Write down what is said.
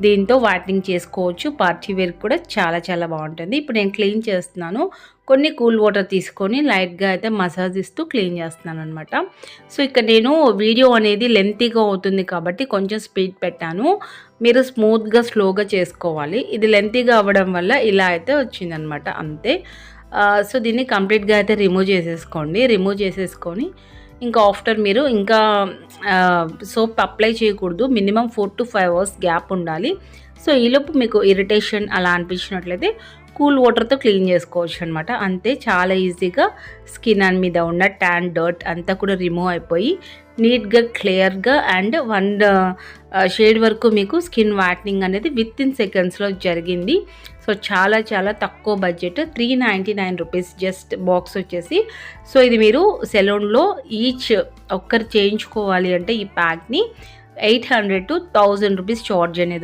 దీంతో వైట్నింగ్ చేసుకోవచ్చు. Party wear కూడా చాలా చాలా బాగుంటుంది. ఇప్పుడు నేను క్లీన్ చేస్తున్నాను. కొన్ని కూల్ వాటర్ తీసుకొని లైట్గా అయితే మసాజ్ ఇస్తూ క్లీన్ చేస్తున్నాను అనమాట. సో ఇక్కడ నేను వీడియో అనేది లెంతీగా అవుతుంది కాబట్టి కొంచెం స్పీడ్ పెట్టాను. మీరు స్మూత్గా స్లోగా చేసుకోవాలి. ఇది లెంతీగా అవ్వడం వల్ల ఇలా అయితే వచ్చిందనమాట, అంతే. సో దీన్ని కంప్లీట్గా అయితే రిమూవ్ చేసేసుకోండి. రిమూవ్ చేసేసుకొని ఇంకా ఆఫ్టర్ మీరు ఇంకా సోప్ అప్లై చేయకూడదు. మినిమం 4 to 5 అవర్స్ గ్యాప్ ఉండాలి. సో ఈలోపు మీకు ఇరిటేషన్ అలా అనిపించినట్లయితే కూల్ వాటర్తో క్లీన్ చేసుకోవచ్చు అనమాట, అంతే. చాలా ఈజీగా స్కిన్ మీద ఉన్న ట్యాన్ డర్ట్ అంతా కూడా రిమూవ్ అయిపోయి నీట్గా క్లియర్గా అండ్ 1 షేడ్ వరకు మీకు స్కిన్ వైట్నింగ్ అనేది వితిన్ సెకండ్స్లో జరిగింది. సో చాలా చాలా తక్కువ బడ్జెట్, 399 రూపీస్ జస్ట్ బాక్స్ వచ్చేసి. సో ఇది మీరు సెలూన్లో ఈచ్ ఒక్కరు చేయించుకోవాలి అంటే ఈ ప్యాక్ని 800 to 1000 రూపీస్ చార్జ్ అనేది